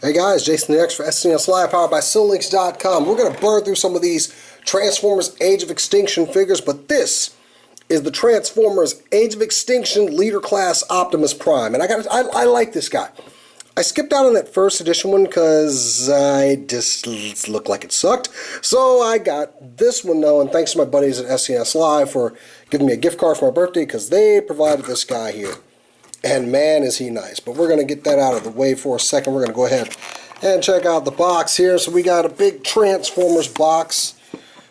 Hey guys, Jason the X for SNES Live, powered by Cinelinks.com. We're going to burn through some of these Transformers Age of Extinction figures, but this is the Transformers Age of Extinction Leader Class Optimus Prime, and I like this guy. I skipped out on that first edition one because I just looked like it sucked, so I got this one though, and thanks to my buddies at SNES Live for giving me a gift card for my birthday because they provided this guy here. And man, is he nice. But we're going to get that out of the way for a second. We're going to go ahead and check out the box here. So we got a big Transformers box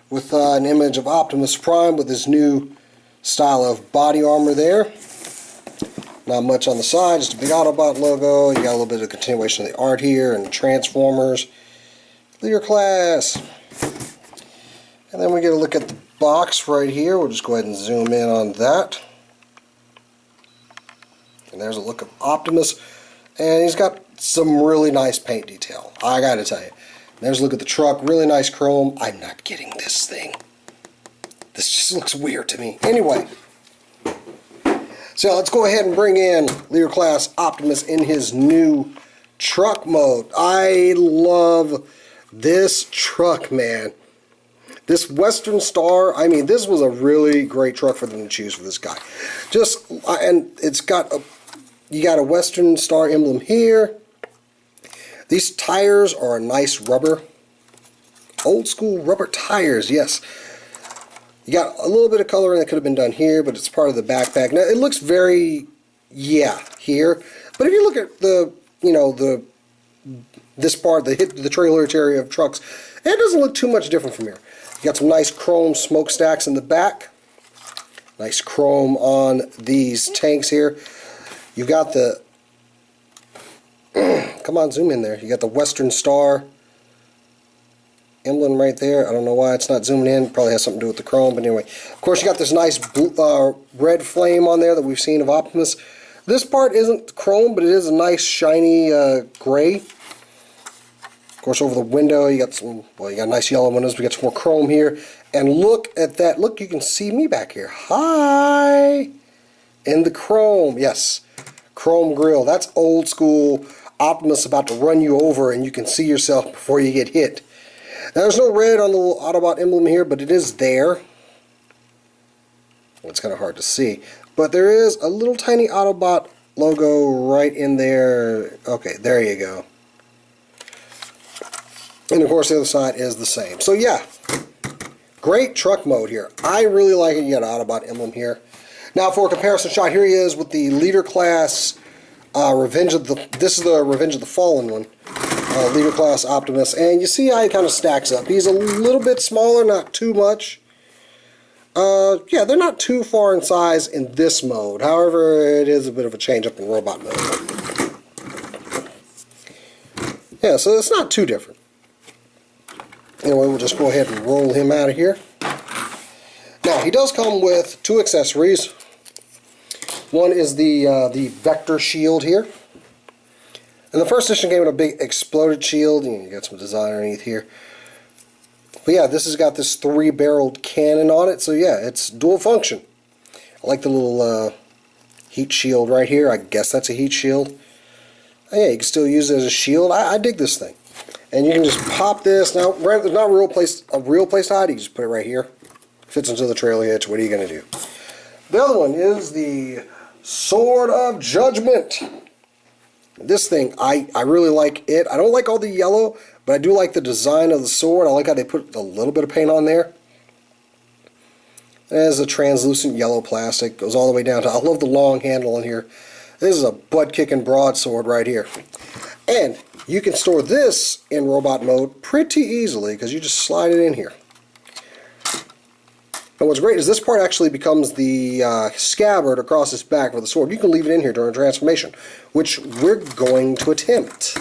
with an image of Optimus Prime with his new style of body armor there. Not much on the side, just a big Autobot logo. You got a little bit of continuation of the art here and Transformers Leader Class. And then we get a look at the box right here. We'll just go ahead and zoom in on that. And there's a look of Optimus, and he's got some really nice paint detail, I gotta tell you. There's a look at the truck, really nice chrome. I'm not getting this thing. This just looks weird to me. Anyway, so let's go ahead and bring in Leader Class Optimus in his new truck mode. I love this truck, man. This Western Star, I mean, this was a really great truck for them to choose for this guy. And it's got you got a Western Star emblem here. These tires are a nice rubber. Old school rubber tires, yes. You got a little bit of coloring that could have been done here, but it's part of the backpack. Now, it looks very, here. But if you look at this part, the trailer area of trucks, it doesn't look too much different from here. You got some nice chrome smokestacks in the back. Nice chrome on these tanks here. You got the, come on, zoom in there. You got the Western Star emblem right there. I don't know why it's not zooming in. Probably has something to do with the chrome, but anyway. Of course, you got this nice blue, red flame on there that we've seen of Optimus. This part isn't chrome, but it is a nice shiny gray. Of course, over the window, you got some, well, you got nice yellow windows. We got some more chrome here. And look at that. Look, you can see me back here. Hi! In the chrome, yes. Chrome grill. That's old school Optimus about to run you over and you can see yourself before you get hit. Now, there's no red on the little Autobot emblem here, but it is there. Well, it's kind of hard to see. But there is a little tiny Autobot logo right in there. Okay, there you go. And of course, the other side is the same. So yeah, great truck mode here. I really like it. You got an Autobot emblem here. Now for a comparison shot, here he is with the Leader Class this is the Revenge of the Fallen one. Leader Class Optimus. And you see how he kind of stacks up. He's a little bit smaller, not too much. Yeah, they're not too far in size in this mode. However, it is a bit of a change up in robot mode. Yeah, so it's not too different. Anyway, we'll just go ahead and roll him out of here. Now, he does come with two accessories. One is the Vector shield here. And the first edition came with a big exploded shield. And you got some design underneath here. But yeah, this has got this 3-barreled cannon on it. So yeah, it's dual function. I like the little heat shield right here. I guess that's a heat shield. Yeah, you can still use it as a shield. I dig this thing. And you can just pop this. Now, there's not a real place to hide. You just put it right here. Fits into the trailer hitch. What are you going to do? The other one is the Sword of Judgment. This thing, I really like it. I don't like all the yellow, but I do like the design of the sword. I like how they put a little bit of paint on there. It has a translucent yellow plastic. Goes all the way down to, I love the long handle on here. This is a butt-kicking broadsword right here. And you can store this in robot mode pretty easily because you just slide it in here. And what's great is this part actually becomes the scabbard across his back for the sword. You can leave it in here during transformation, which we're going to attempt.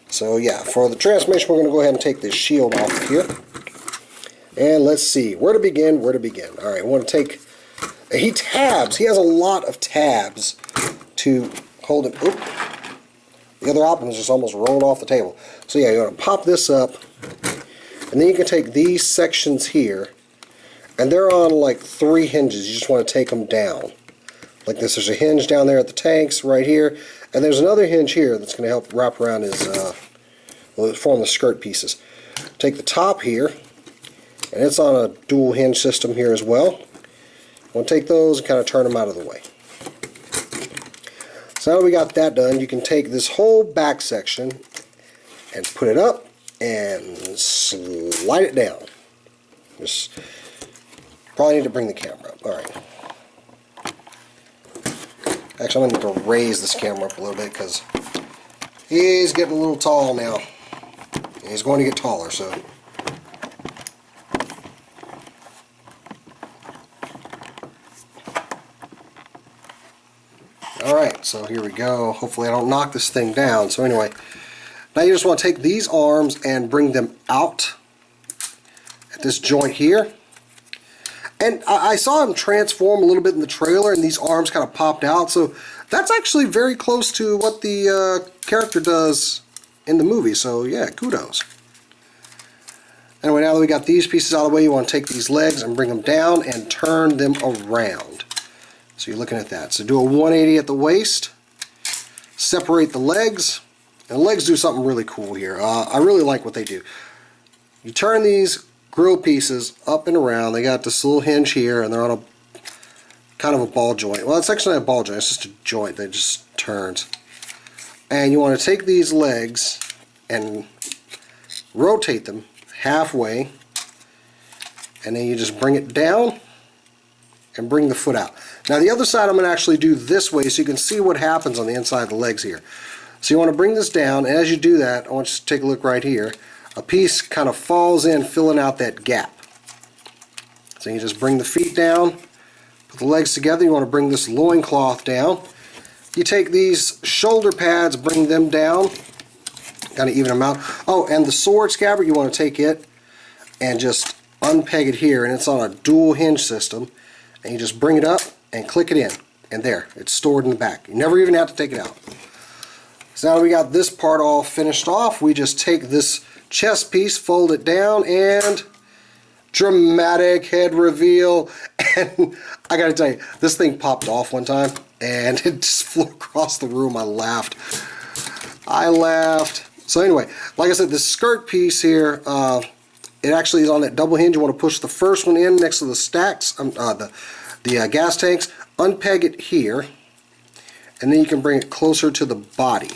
So yeah, for the transformation, we're going to go ahead and take this shield off of here. And let's see, where to begin, where to begin. All right, I want to take, he tabs. He has a lot of tabs to hold it. Oop. The other Optimus just almost rolled off the table. So yeah, you're going to pop this up, and then you can take these sections here, and they're on like 3 hinges. You just want to take them down like this. There's a hinge down there at the tanks right here, And there's another hinge here that's going to help wrap around his, form the skirt pieces. Take the top here, and it's on a dual hinge system here as well. We'll take those and kind of turn them out of the way. So now that we got that done, you can take this whole back section and put it up and slide it down. Just probably need to bring the camera up. Alright. Actually, I'm going to need to raise this camera up a little bit because he's getting a little tall now. He's going to get taller, so. Alright, so here we go. Hopefully I don't knock this thing down. So anyway, now you just want to take these arms and bring them out at this joint here. And I saw him transform a little bit in the trailer, and these arms kind of popped out. So that's actually very close to what the character does in the movie. So yeah, kudos. Anyway, now that we got these pieces out of the way, you want to take these legs and bring them down and turn them around. So you're looking at that. So do a 180 at the waist, separate the legs, and the legs do something really cool here. I really like what they do. You turn these grill pieces up and around. They got this little hinge here, and they're on a kind of a ball joint. Well, it's actually not a ball joint, it's just a joint that just turns. And you want to take these legs and rotate them halfway, and then you just bring it down and bring the foot out. Now the other side I'm going to actually do this way so you can see what happens on the inside of the legs here. So you want to bring this down, and as you do that, I want you to take a look right here. A piece kind of falls in, filling out that gap. So you just bring the feet down, put the legs together. You want to bring this loincloth down. You take these shoulder pads, bring them down, kind of even them out. Oh, and the sword scabbard, you want to take it and just unpeg it here, and it's on a dual hinge system. And you just bring it up and click it in, and there, it's stored in the back. You never even have to take it out. So now that we got this part all finished off, we just take this chest piece, fold it down, and dramatic head reveal. And I gotta tell you, this thing popped off one time and it just flew across the room. I laughed. So anyway, like I said, this skirt piece here, it actually is on that double hinge. You want to push the first one in next to the stacks, the gas tanks, unpeg it here, and then you can bring it closer to the body.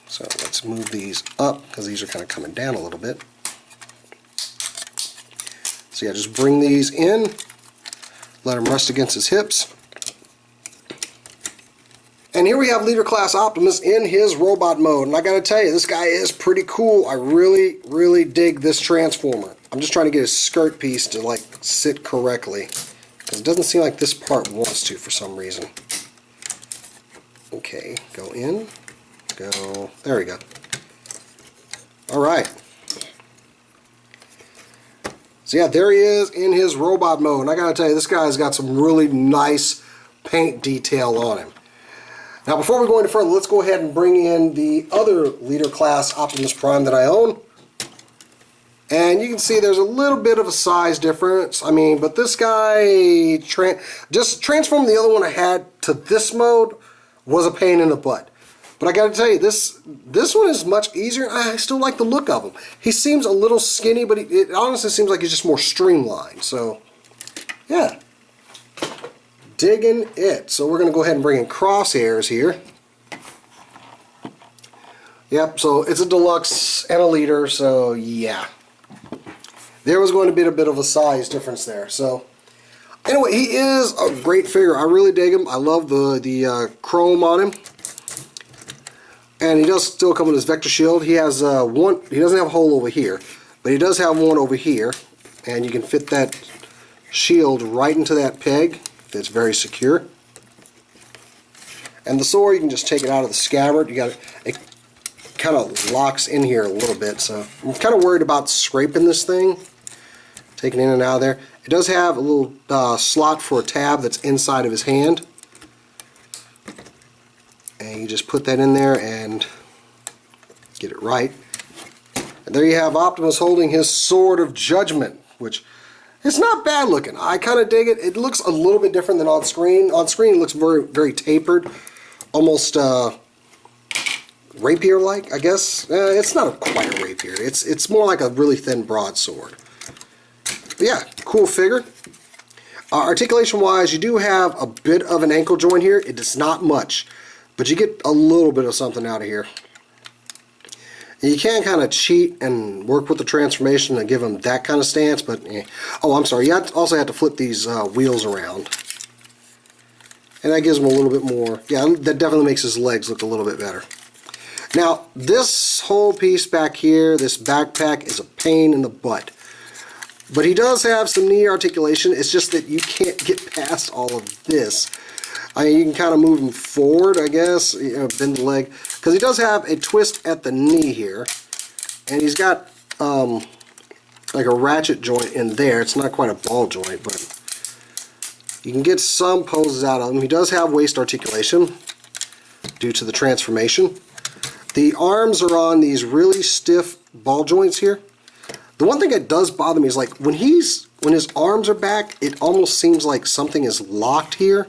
So let's move these up because these are kind of coming down a little bit. So yeah, just bring these in, let him rest against his hips. And here we have Leader Class Optimus in his robot mode. And I gotta tell you, this guy is pretty cool. I really, really dig this transformer. I'm just trying to get his skirt piece to like sit correctly, because it doesn't seem like this part wants to for some reason. Okay, go in. Go, there we go. Alright. So yeah, there he is in his robot mode. And I gotta tell you, this guy's got some really nice paint detail on him. Now before we go any further, let's go ahead and bring in the other Leader Class Optimus Prime that I own. And you can see there's a little bit of a size difference. I mean, but this guy, just transforming the other one I had to this mode was a pain in the butt. But I gotta tell you, this one is much easier. I still like the look of him. He seems a little skinny, but it honestly seems like he's just more streamlined. So, yeah. Digging it. So we're going to go ahead and bring in crosshairs here. Yep, so it's a deluxe and a leader, so yeah. There was going to be a bit of a size difference there. So, anyway, he is a great figure. I really dig him. I love the chrome on him. And he does still come with his vector shield. He has one, he doesn't have a hole over here, but he does have one over here. And you can fit that shield right into that peg. It's very secure. And the sword, you can just take it out of the scabbard. It kind of locks in here a little bit, so I'm kind of worried about scraping this thing, taking it in and out of there. It does have a little slot for a tab that's inside of his hand. And you just put that in there and get it right. And there you have Optimus holding his Sword of Judgment, which it's not bad looking. I kind of dig it. It looks a little bit different than on screen. On screen it looks very, very tapered. almost rapier-like, I guess. It's not quite a rapier. It's more like a really thin broadsword. But yeah, cool figure. Articulation-wise, you do have a bit of an ankle joint here. It is not much, but you get a little bit of something out of here. And you can kind of cheat and work with the transformation and give him that kind of stance, but oh, I'm sorry. You also have to flip these wheels around. And that gives him a little bit more. Yeah, that definitely makes his legs look a little bit better. Now, this whole piece back here, this backpack, is a pain in the butt. But he does have some knee articulation. It's just that you can't get past all of this. I mean, you can kind of move him forward, I guess, bend the leg. Because he does have a twist at the knee here. And he's got like a ratchet joint in there. It's not quite a ball joint, but you can get some poses out of him. He does have waist articulation due to the transformation. The arms are on these really stiff ball joints here. The one thing that does bother me is like when his arms are back, it almost seems like something is locked here.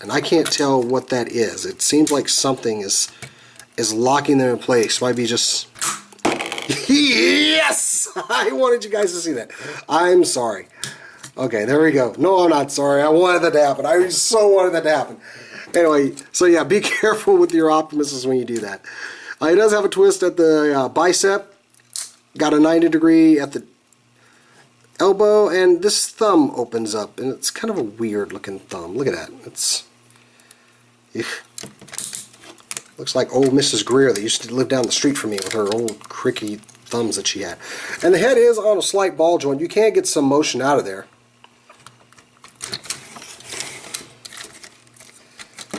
And I can't tell what that is. It seems like something is locking them in place. Might be just... Yes! I wanted you guys to see that. I'm sorry. Okay, there we go. No, I'm not sorry. I wanted that to happen. I so wanted that to happen. Anyway, so yeah, be careful with your Optimuses when you do that. It does have a twist at the bicep. Got a 90 degree at the elbow, and this thumb opens up, and it's kind of a weird looking thumb. Look at that. It's looks like old Mrs. Greer that used to live down the street from me with her old cricky thumbs that she had. And the head is on a slight ball joint. You can get some motion out of there.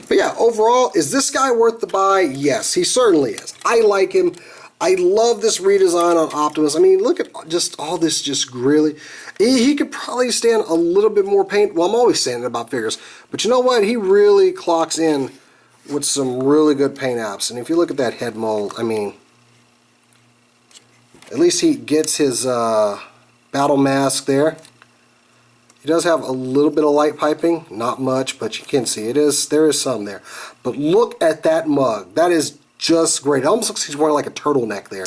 But yeah, overall, is this guy worth the buy? Yes, he certainly is. I like him. I love this redesign on Optimus. I mean, look at just all this just grilly. He could probably stand a little bit more paint. Well, I'm always saying it about figures. But you know what? He really clocks in with some really good paint apps. And if you look at that head mold, I mean, at least he gets his battle mask there. He does have a little bit of light piping, not much, but you can see there is some there. But look at that mug. That is just great. It almost looks like he's wearing like a turtleneck there.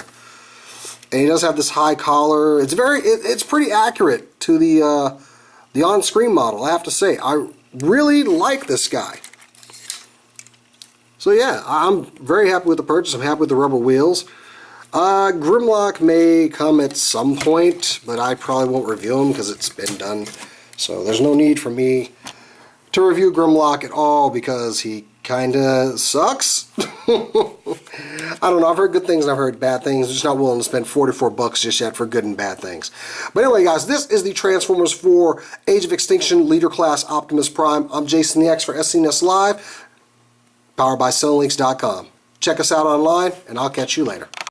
And he does have this high collar. It's pretty accurate to the on-screen model, I have to say. I really like this guy. So yeah, I'm very happy with the purchase. I'm happy with the rubber wheels. Grimlock may come at some point, but I probably won't review him because it's been done. So there's no need for me to review Grimlock at all because he kinda sucks. I don't know, I've heard good things and I've heard bad things. I'm just not willing to spend 44 bucks just yet for good and bad things. But anyway guys, this is the Transformers 4 Age of Extinction Leader Class Optimus Prime. I'm Jason the X for SCNS Live, powered by SellingLinks.com. Check us out online and I'll catch you later.